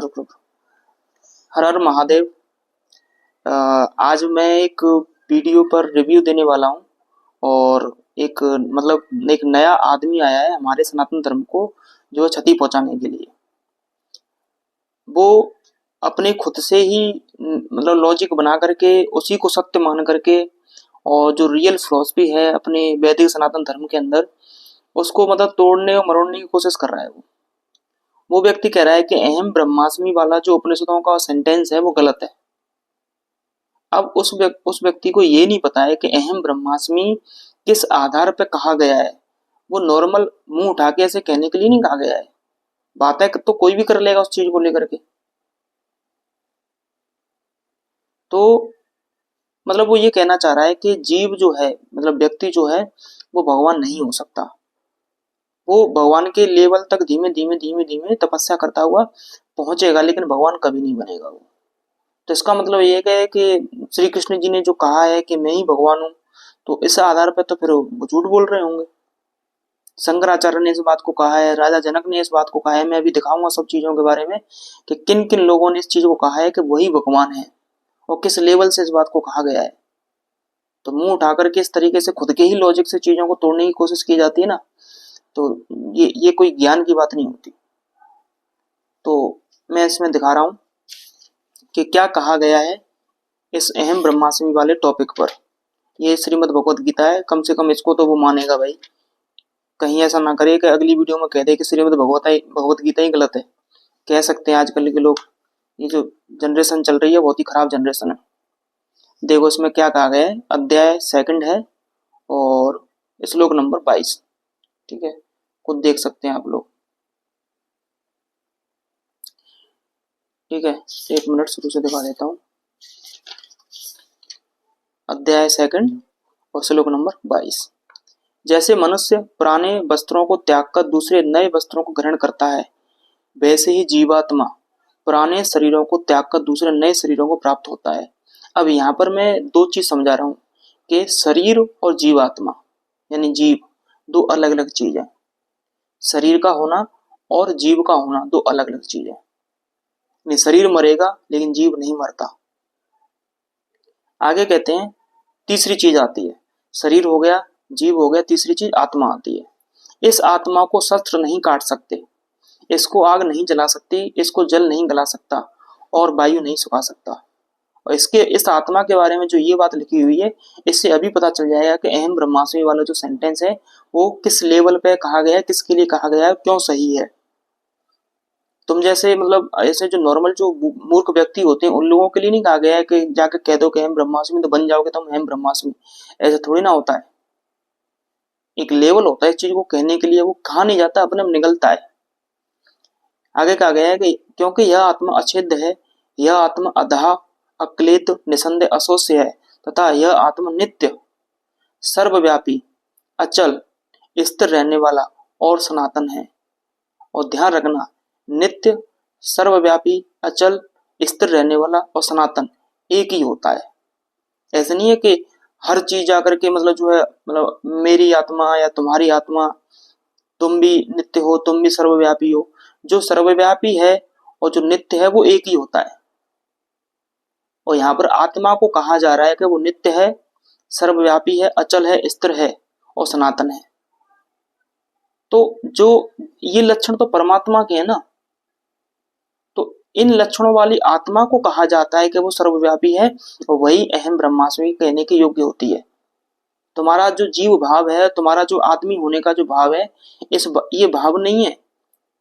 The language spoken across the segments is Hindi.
रुक रुक। हर हर महादेव। आज मैं एक वीडियो पर रिव्यू देने वाला हूँ और एक नया आदमी आया है हमारे सनातन धर्म को जो क्षति पहुंचाने के लिए। वो अपने खुद से ही लॉजिक बना करके उसी को सत्य मान करके और जो रियल फिलॉसफी है अपने वैदिक सनातन धर्म के अंदर उसको तोड़ने और मरोड़ने की कोशिश कर रहा है। वो व्यक्ति कह रहा है कि अहम ब्रह्मास्मि वाला जो उपनिषदों का सेंटेंस है वो गलत है। अब उस व्यक्ति को ये नहीं पता है कि अहम ब्रह्मास्मि किस आधार पर कहा गया है। वो नॉर्मल मुंह उठा के ऐसे कहने के लिए नहीं कहा गया है। बात है तो कोई भी कर लेगा उस चीज को लेकर के। तो वो ये कहना चाह रहा है कि जीव जो है व्यक्ति जो है वो भगवान नहीं हो सकता। वो भगवान के लेवल तक धीमे धीमे धीमे धीमे तपस्या करता हुआ पहुंचेगा लेकिन भगवान कभी नहीं बनेगा वो। तो इसका ये है कि श्री कृष्ण जी ने जो कहा है कि मैं ही भगवान हूं, तो इस आधार पर तो फिर वो झूठ बोल रहे होंगे। शंकराचार्य ने इस बात को कहा है, राजा जनक ने इस बात को कहा है। मैं अभी दिखाऊंगा सब चीजों के बारे में कि किन किन लोगों ने इस चीज को कहा है कि वही भगवान है और किस लेवल से इस बात को कहा गया है। तो मुंह उठाकर के इस तरीके से खुद के ही लॉजिक से चीजों को तोड़ने की कोशिश की जाती है ना, तो ये कोई ज्ञान की बात नहीं होती। तो मैं इसमें दिखा रहा हूं कि क्या कहा गया है इस अहम ब्रह्मास्मि वाले टॉपिक पर। ये श्रीमद् भगवत गीता है, कम से कम इसको तो वो मानेगा भाई। कहीं ऐसा ना करे कि अगली वीडियो में कह दे कि श्रीमद् भगवत गीता ही गलत है। कह सकते हैं आजकल के लोग। ये जो जनरेशन चल रही है बहुत ही खराब जनरेशन है। देखो इसमें क्या कहा गया है। अध्याय 2 है और श्लोक नंबर 22। ठीक है, खुद देख सकते हैं आप लोग। ठीक है, 1 मिनट शुरू से दिखा देता हूं। अध्याय 2 और श्लोक नंबर 22। जैसे मनुष्य पुराने वस्त्रों को त्याग कर दूसरे नए वस्त्रों को ग्रहण करता है, वैसे ही जीवात्मा पुराने शरीरों को त्याग कर दूसरे नए शरीरों को प्राप्त होता है। अब यहाँ पर मैं 2 चीज समझा रहा हूँ कि शरीर और जीवात्मा यानी जीव 2 अलग अलग चीज है। शरीर का होना और जीव का होना 2 अलग अलग चीज है। शरीर मरेगा लेकिन जीव नहीं मरता। आगे कहते हैं तीसरी चीज आती है। शरीर हो गया, जीव हो गया, तीसरी चीज आत्मा आती है। इस आत्मा को शस्त्र नहीं काट सकते, इसको आग नहीं जला सकती, इसको जल नहीं गला सकता और वायु नहीं सुखा सकता। और इस आत्मा के बारे में जो ये बात लिखी हुई है, इससे अभी पता चल जाएगा कि अहम ब्रह्मास्मि वाला जो सेंटेंस है वो किस लेवल पे कहा गया है, किसके लिए कहा गया है, क्यों सही है। तुम जैसे ऐसे जो नॉर्मल जो मूर्ख व्यक्ति होते हैं उन लोगों के लिए नहीं कहा गया है कि जाके कह दो कि अहम ब्रह्मास्मि तो बन जाओगे तुम अहम ब्रह्मास्मि। ऐसा थोड़ी ना होता है। एक लेवल होता है इस चीज को कहने के लिए, वो कहा नहीं जाता, अपने में निकलता है। आगे कहा गया है कि क्योंकि यह आत्मा अछेद्य है, यह आत्मा अधा अक्लेत निसंदेह अशोष्य है तथा यह आत्मा नित्य सर्वव्यापी अचल स्थिर रहने वाला और सनातन है। और ध्यान रखना, नित्य सर्वव्यापी अचल स्थिर रहने वाला और सनातन एक ही होता है। ऐसा नहीं है कि हर चीज आकर के जो है मेरी आत्मा या तुम्हारी आत्मा, तुम भी नित्य हो, तुम भी सर्वव्यापी हो। जो सर्वव्यापी है और जो नित्य है वो एक ही होता है। और यहाँ पर आत्मा को कहा जा रहा है कि वो नित्य है, सर्वव्यापी है, अचल है, स्थिर है और सनातन है। तो जो ये लक्षण तो परमात्मा के हैं ना, तो इन लक्षणों वाली आत्मा को कहा जाता है कि वो सर्वव्यापी है और वही अहम ब्रह्मास्मि कहने के योग्य होती है। तुम्हारा जो जीव भाव है, तुम्हारा जो आदमी होने का जो भाव है, ये भाव नहीं है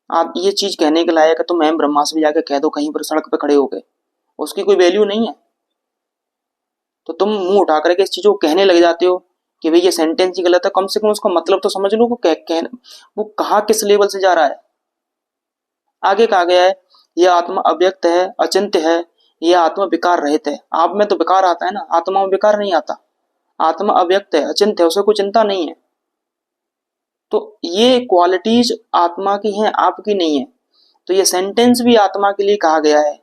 आप ये चीज कहने के लायक है। तुम अहम ब्रह्मास्मि जाके कह दो कहीं पर सड़क पे खड़े होके, उसकी कोई वैल्यू नहीं है। तो तुम मुंह उठा करके इस चीज को कहने लग जाते हो कि भाई ये सेंटेंस ही गलत है। कम से कम उसका मतलब तो समझ लो वो कहा किस लेवल से जा रहा है। आगे कहा गया है यह आत्मा अव्यक्त है, अचिंत्य है, यह आत्मा विकार रहित है। आप में तो विकार आता है ना, आत्मा में विकार नहीं आता। आत्मा अव्यक्त है, अचिंत्य है, उसे कोई चिंता नहीं है। तो ये क्वालिटीज आत्मा की हैं, आपकी नहीं है। तो ये सेंटेंस भी आत्मा के लिए कहा गया है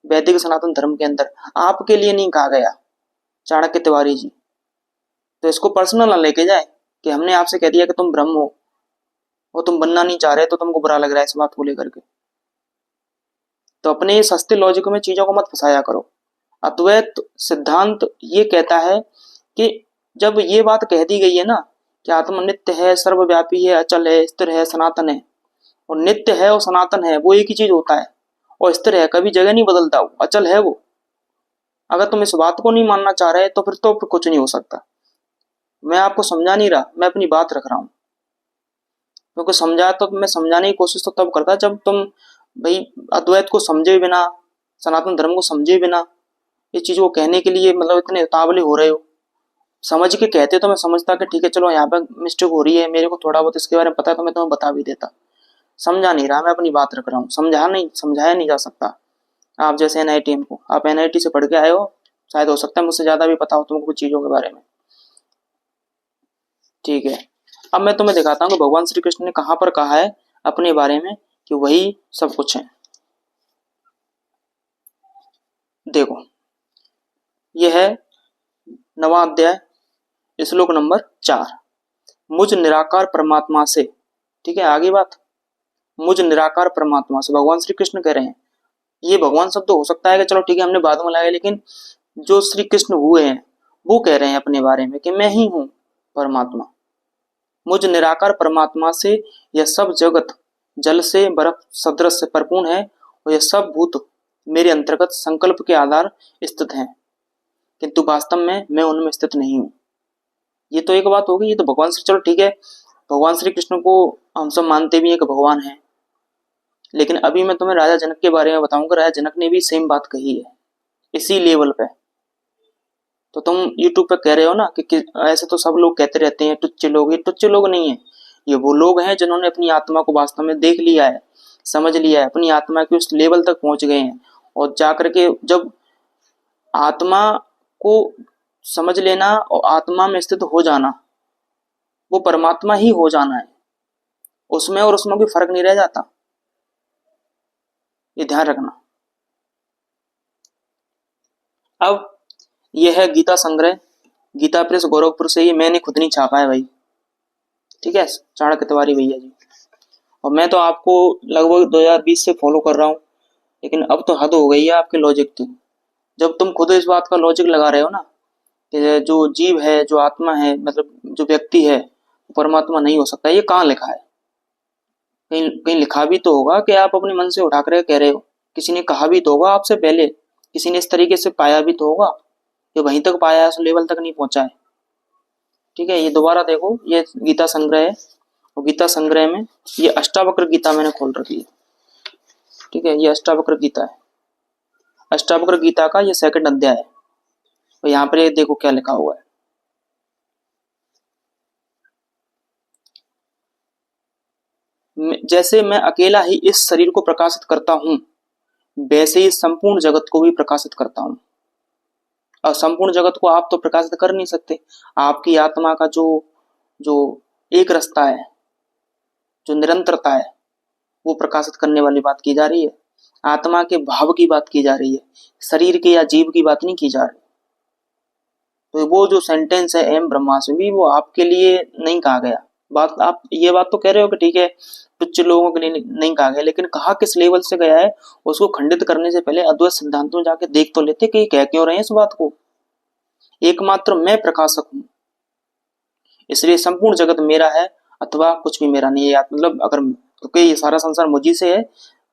वैदिक सनातन धर्म के अंदर, आपके लिए नहीं कहा गया। चाणक्य तिवारी जी, तो इसको पर्सनल ना लेके जाए कि हमने आपसे कह दिया कि तुम ब्रह्म हो और तुम बनना नहीं चाह रहे तो तुमको बुरा लग रहा है इस बात को लेकर के। तो अपने सस्ते लॉजिक में चीजों को मत फंसाया करो। अद्वैत सिद्धांत ये कहता है कि जब ये बात कह दी गई है ना कि आत्मा नित्य है, सर्वव्यापी है, अचल है, स्थिर है, सनातन है, और नित्य है और सनातन है वो एक ही चीज होता है, और स्थिर है, कभी जगह नहीं बदलता, वो अचल है वो। अगर तुम इस बात को नहीं मानना चाह रहे तो फिर कुछ नहीं हो सकता। मैं आपको समझा नहीं रहा, मैं अपनी बात रख रहा हूं, क्योंकि समझा तो मैं समझाने की कोशिश तो तब करता जब तुम भाई अद्वैत को समझे बिना, सनातन धर्म को समझे बिना इस चीज को कहने के लिए मतलब इतने उतावले हो रहे हो। समझ के कहते तो मैं समझता कि ठीक है चलो यहाँ पे मिस्टेक हो रही है, मेरे को थोड़ा बहुत इसके बारे में पता है तो मैं तुम्हें बता भी देता। समझा नहीं रहा, मैं अपनी बात रख रहा हूँ। समझाया नहीं जा सकता। आप जैसे एनआईटी को, आप एनआईटी से पढ़ के आए हो, शायद हो सकता है मुझसे ज्यादा भी पता हो तुमको कुछ चीजों के बारे में। ठीक है, अब मैं तुम्हें दिखाता हूँ कि भगवान श्री कृष्ण ने कहाँ पर कहा है अपने बारे में कि वही सब कुछ है। देखो, यह है 9वां अध्याय, श्लोक नंबर 4। मुझ निराकार परमात्मा से, ठीक है आगे बात, मुझ निराकार परमात्मा से भगवान श्री कृष्ण कह रहे हैं। ये भगवान शब्द तो हो सकता है कि चलो ठीक है हमने बाद में लाया, लेकिन जो श्री कृष्ण हुए हैं वो कह रहे हैं अपने बारे में कि मैं ही हूं परमात्मा। मुझ निराकार परमात्मा से यह सब जगत जल से बर्फ सदृश से परिपूर्ण है, और यह सब भूत मेरे अंतर्गत संकल्प के आधार स्थित हैं, किंतु वास्तव में मैं उनमें स्थित नहीं हूं। ये तो एक बात होगी, ये तो भगवान श्री, चलो ठीक है भगवान श्री कृष्ण को हम सब मानते भी हैं कि भगवान है, लेकिन अभी मैं तुम्हें राजा जनक के बारे में बताऊंगा। राजा जनक ने भी सेम बात कही है इसी लेवल पे। तो तुम यूट्यूब पे कह रहे हो ना कि ऐसे तो सब लोग कहते रहते हैं टुच्चे लोग, ये टुच्चे लोग नहीं है, ये वो लोग हैं जिन्होंने अपनी आत्मा को वास्तव में देख लिया है, समझ लिया है, अपनी आत्मा के उस लेवल तक पहुंच गए हैं। और जाकर के जब आत्मा को समझ लेना और आत्मा में स्थित हो जाना, वो परमात्मा ही हो जाना है, उसमें और उसमें कोई फर्क नहीं रह जाता, ये ध्यान रखना। अब यह है गीता संग्रह, गीता प्रेस गोरखपुर से, ये मैंने खुद नहीं छापा है भाई, ठीक है, चाणक्य तिवारी भैया जी। और मैं तो आपको लगभग 2020 से फॉलो कर रहा हूँ, लेकिन अब तो हद हो गई है आपके लॉजिक की। जब तुम खुद इस बात का लॉजिक लगा रहे हो ना कि जो जीव है, जो आत्मा है, मतलब जो व्यक्ति है परमात्मा नहीं हो सकता, ये कहाँ लिखा है? कहीं कहीं लिखा भी तो होगा कि आप अपने मन से उठा कर कह रहे हो, किसी ने कहा भी तो होगा आपसे पहले, किसी ने इस तरीके से पाया भी तो होगा, ये वहीं तक पाया है, उस लेवल तक नहीं पहुंचा है। ठीक है, ये दोबारा देखो, ये गीता संग्रह है, और गीता संग्रह में ये अष्टावक्र गीता मैंने खोल रखी है। ठीक है, ये अष्टावक्र गीता है, अष्टावक्र गीता का ये 2nd अध्याय है, और यहाँ पर ये देखो क्या लिखा हुआ है। जैसे मैं अकेला ही इस शरीर को प्रकाशित करता हूं, वैसे ही संपूर्ण जगत को भी प्रकाशित करता हूं। और संपूर्ण जगत को आप तो प्रकाशित कर नहीं सकते, आपकी आत्मा का जो जो एक रास्ता है, जो निरंतरता है, वो प्रकाशित करने वाली बात की जा रही है। आत्मा के भाव की बात की जा रही है, शरीर के या जीव की बात नहीं की जा रही। तो वो जो सेंटेंस है एम ब्रह्मास्मि, वो आपके लिए नहीं कहा गया। बात आप ये बात तो कह रहे हो कि ठीक है तुच्छ लोगों के लिए नहीं कहा गया, लेकिन कहा किस लेवल से गया है, उसको खंडित करने से पहले अद्वैत सिद्धांतों में जाके देख तो लेते कि कह क्यों रहे हैं इस बात को। एकमात्र मैं प्रकाशक हूं, इसलिए संपूर्ण जगत मेरा है, अथवा कुछ भी मेरा नहीं है। मतलब अगर तो ये सारा संसार मुझी से है,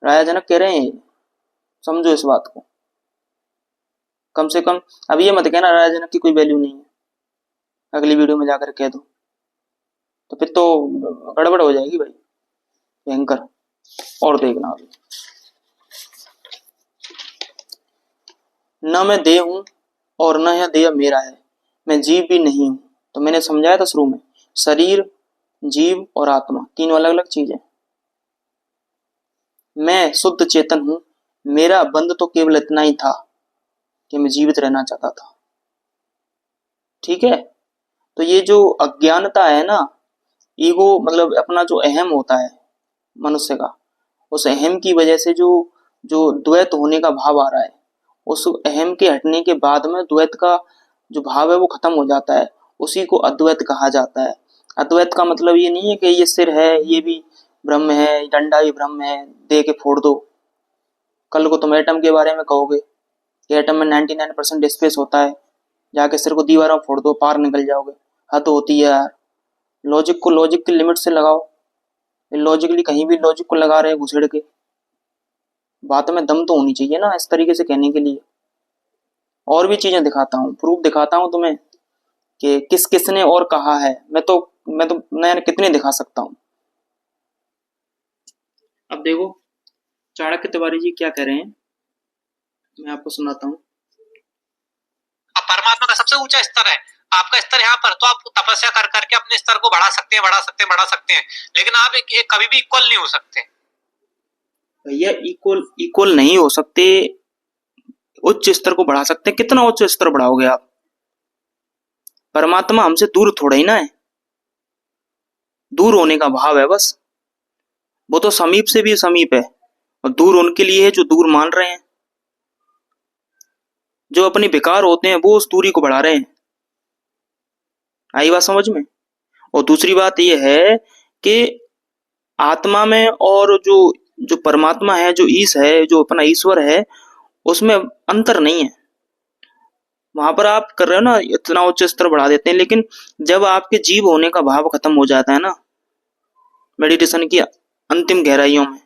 राजा जनक कह रहे हैं, समझो इस बात को। कम से कम अब ये मत कहना राजा जनक की कोई वैल्यू नहीं है, अगली वीडियो में जाकर कह दो, तो फिर तो गड़बड़ हो जाएगी भाई, भयंकर। और देखना अभी, न मैं देह हूं और न यह देह मेरा है, मैं जीव भी नहीं हूं। तो मैंने समझाया था शुरू में, शरीर, जीव और आत्मा तीनों अलग अलग चीजें। मैं शुद्ध चेतन हूं, मेरा बंध तो केवल इतना ही था कि मैं जीवित रहना चाहता था। ठीक है, तो ये जो अज्ञानता है ना, ईगो मतलब अपना जो अहम होता है मनुष्य का, उस अहम की वजह से जो जो द्वैत होने का भाव आ रहा है, उस अहम के हटने के बाद में द्वैत का जो भाव है वो खत्म हो जाता है, उसी को अद्वैत कहा जाता है। अद्वैत का मतलब ये नहीं है कि ये सिर है ये भी ब्रह्म है, डंडा भी ब्रह्म है, दे के फोड़ दो, कल को तुम एटम के बारे में कहोगे कि एटम में 99% स्पेस होता है, जाके सिर को दीवारों फोड़ दो, पार निकल जाओगे। हद होती है यार। लॉजिक को लॉजिक की लिमिट से लगाओ। लॉजिकली कहीं भी लॉजिक को लगा रहे घुसेड़ के। बात में दम तो होनी चाहिए ना इस तरीके से कहने के लिए। और भी चीजें दिखाता हूँ, प्रूफ दिखाता हूँ तुम्हें कि किस किसने और कहा है। मैं तो नया कितने दिखा सकता हूँ। अब देखो चाणक्य तिवारी जी क्या कह रहे हैं, मैं आपको सुनाता हूँ। अब परमात्मा का सबसे ऊंचा स्तर है, आपका स्तर यहाँ पर, तो आप तपस्या कर करके अपने स्तर को बढ़ा सकते हैं, बढ़ा सकते हैं, बढ़ा सकते हैं, लेकिन आप एक कभी भी इक्वल नहीं हो सकते भैया। इक्वल नहीं हो सकते। उच्च स्तर को बढ़ा सकते हैं। कितना उच्च स्तर बढ़ाओगे आप? परमात्मा हमसे दूर थोड़ा ही ना है। दूर होने का भाव है बस। वो तो समीप से भी समीप है, और दूर उनके लिए है जो दूर मान रहे हैं। जो अपने विकार होते हैं वो उस दूरी को बढ़ा रहे हैं। आई बात समझ में? और दूसरी बात यह है कि आत्मा में और जो जो परमात्मा है, जो ईश है, जो अपना ईश्वर है, उसमें अंतर नहीं है। वहां पर आप कर रहे हो ना, इतना उच्च स्तर बढ़ा देते हैं, लेकिन जब आपके जीव होने का भाव खत्म हो जाता है ना, मेडिटेशन की अंतिम गहराइयों में,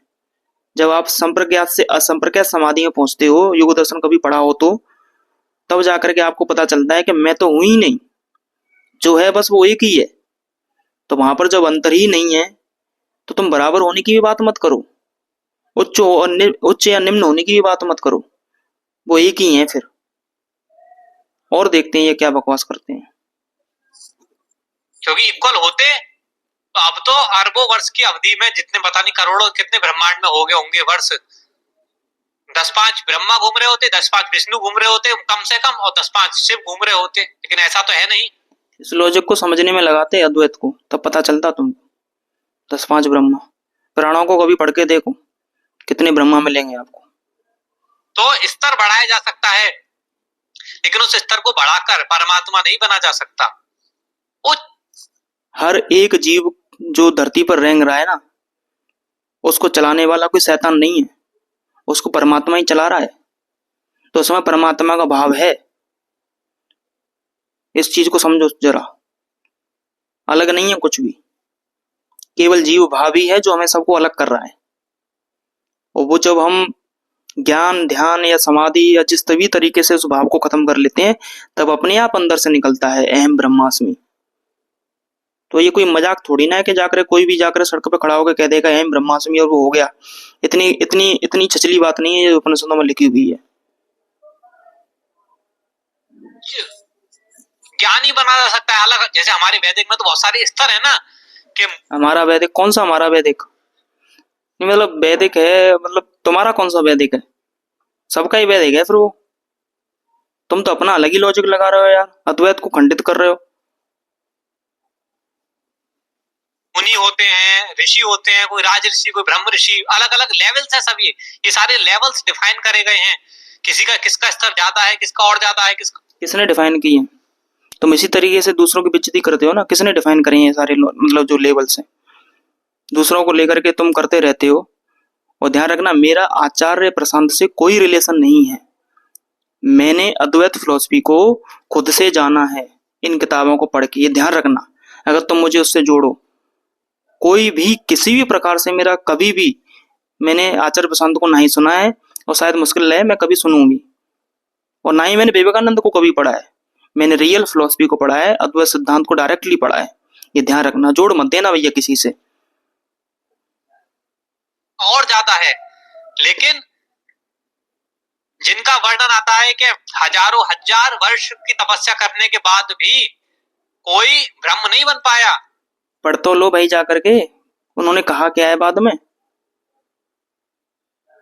जब आप संप्रज्ञात से असंप्रज्ञात समाधि में पहुंचते हो, योग दर्शन कभी पढ़ा हो तो, तब जाकर के आपको पता चलता है कि मैं तो हूं ही नहीं, जो है बस वो एक ही है। तो वहां पर जब अंतर ही नहीं है, तो तुम बराबर होने की भी बात मत करो, उच्च या निम्न होने की भी बात मत करो। वो एक ही है फिर। और देखते हैं ये क्या बकवास करते हैं। क्योंकि इक्वल होते तो अब तो अरबों वर्ष की अवधि में जितने पता नहीं करोड़ों कितने ब्रह्मांड में हो गए होंगे वर्ष, 10-5 ब्रह्मा घूम रहे होते, 10-5 विष्णु घूम रहे होते कम से कम, और 10-5 शिव घूम रहे होते, लेकिन ऐसा तो है नहीं। इस लॉजिक को समझने में लगाते अद्वैत को, तब पता चलता तुमको। 10-5 ब्रह्मा, पुराणों को कभी पढ़ के देखो, कितने ब्रह्मा मिलेंगे आपको। तो स्तर बढ़ाया जा सकता है, लेकिन उस स्तर को बढ़ाकर परमात्मा नहीं बना जा सकता। हर एक जीव जो धरती पर रेंग रहा है ना, उसको चलाने वाला कोई शैतान नहीं है, उसको परमात्मा ही चला रहा है। तो उसमें परमात्मा का भाव है। इस चीज को समझो जरा। अलग नहीं है कुछ भी, केवल जीव भाव ही है जो हमें सबको अलग कर रहा है। और वो जब हम ज्ञान ध्यान या समाधि या जिस भी तरीके से उस भाव को खत्म कर लेते हैं, तब अपने आप अंदर से निकलता है अहम ब्रह्मास्मि। तो ये कोई मजाक थोड़ी ना है कि जाकर कोई भी जाकर सड़क पे खड़ा होकर कह देगा अहम ब्रह्मास्मि और वो हो गया। इतनी इतनी इतनी छचली बात नहीं है जो उपनिषदों में लिखी हुई है। ज्ञान ही बना जा सकता है अलग, जैसे हमारे वैदिक में तो बहुत सारे स्तर है ना कि हमारा वैदिक कौन सा? हमारा वैदिक नहीं, मतलब वैदिक है, मतलब तुम्हारा कौन सा वैदिक है? सबका ही वैदिक है फिर वो। तुम तो अपना अलग ही लॉजिक लगा रहे हो यार, अद्वैत को खंडित कर रहे हो। मुनि होते हैं, ऋषि होते हैं, कोई राज ऋषि, कोई ब्रह्म ऋषि, अलग अलग लेवल्स है सब। ये सारे लेवल्स डिफाइन करे गए हैं। किसका स्तर ज्यादा है, किसका और ज्यादा है, किसने डिफाइन किए? तुम इसी तरीके से दूसरों की बेइज्जती करते हो ना। किसने डिफाइन करे ये सारे मतलब जो लेवल्स हैं? दूसरों को लेकर के तुम करते रहते हो। और ध्यान रखना, मेरा आचार्य प्रशांत से कोई रिलेशन नहीं है। मैंने अद्वैत फिलॉसफी को खुद से जाना है, इन किताबों को पढ़ के। ये ध्यान रखना, अगर तुम मुझे उससे जोड़ो, कोई भी किसी भी प्रकार से मेरा कभी भी, मैंने आचार्य प्रशांत को नहीं सुना है, और शायद मुश्किल है मैं कभी सुनूंगी। और ना ही मैंने विवेकानंद को कभी पढ़ा है। मैंने रियल फिलॉसफी को पढ़ा है, अद्वैत सिद्धांत को डायरेक्टली पढ़ा है। ये ध्यान रखना, जोड़ मत देना भैया किसी से। और ज्यादा है। लेकिन जिनका वर्णन आता है कि हजारों हजार वर्ष की तपस्या करने के बाद भी कोई ब्रह्म नहीं बन पाया। पढ़ तो लो भाई जाकर के, उन्होंने कहा क्या है बाद में।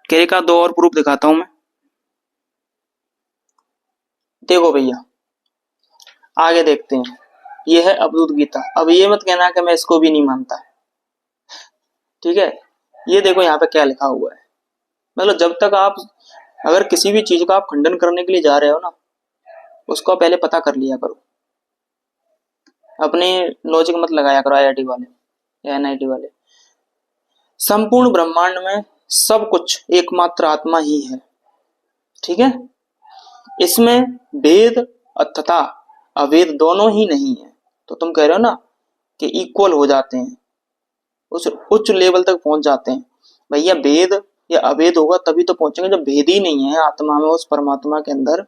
केरे का दो और प्रूफ दिखाता हूं मैं। देखो भैया, आगे देखते हैं। ये है अवधूत गीता। अब ये मत कहना कि मैं इसको भी नहीं मानता, ठीक है? ये देखो यहाँ पे क्या लिखा हुआ है। मतलब जब तक आप, अगर किसी भी चीज का आप खंडन करने के लिए जा रहे हो ना, उसको पहले पता कर लिया करो। अपने लॉजिक मत लगाया करो आईआईटी वाले या एनआईटी वाले। संपूर्ण ब्रह्मांड में सब कुछ एकमात्र आत्मा ही है। ठीक है, इसमें भेद तथा अभेद दोनों ही नहीं है। तो तुम कह रहे हो ना कि इक्वल हो जाते हैं, उस उच्च लेवल तक पहुंच जाते हैं। भैया भेद या अभेद होगा तभी तो पहुंचेंगे, जब भेद ही नहीं है आत्मा में, उस परमात्मा के अंदर,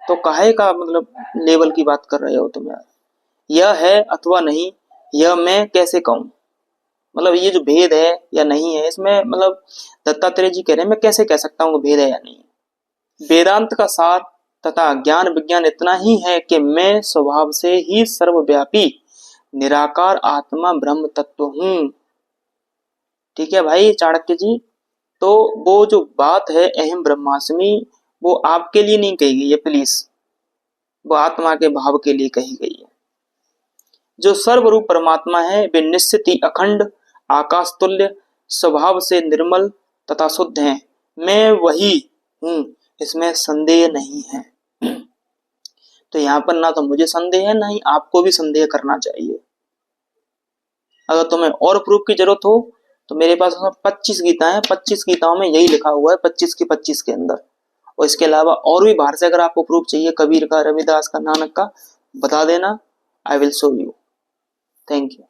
तो काहे का मतलब लेवल की बात कर रहे हो तुम यार। यह है अथवा नहीं, यह मैं कैसे कहूं, मतलब ये जो भेद है या नहीं है, इसमें मतलब दत्तात्रेय जी कह रहे हैं मैं कैसे कह सकता हूँ भेद है या नहीं। वेदांत का सार तथा ज्ञान विज्ञान इतना ही है कि मैं स्वभाव से ही सर्वव्यापी निराकार आत्मा ब्रह्म तत्व हूं। ठीक है भाई चाणक्य जी, तो वो जो बात है अहम ब्रह्मास्मि, वो आपके लिए नहीं कही गई है प्लीज, वो आत्मा के भाव के लिए कही गई है। जो सर्वरूप परमात्मा है वे निश्चित ही अखंड आकाश तुल्य स्वभाव से निर्मल तथा शुद्ध हैं। मैं वही हूं, इसमें संदेह नहीं है। तो यहाँ पर ना तो मुझे संदेह है, ना ही आपको भी संदेह करना चाहिए। अगर तुम्हें और प्रूफ की जरूरत हो तो मेरे पास 25 गीता है, 25 गीताओं में यही लिखा हुआ है, 25 की 25 के अंदर। और इसके अलावा और भी बाहर से अगर आपको प्रूफ चाहिए, कबीर का, रविदास का, नानक का, बता देना, I will show you. Thank you.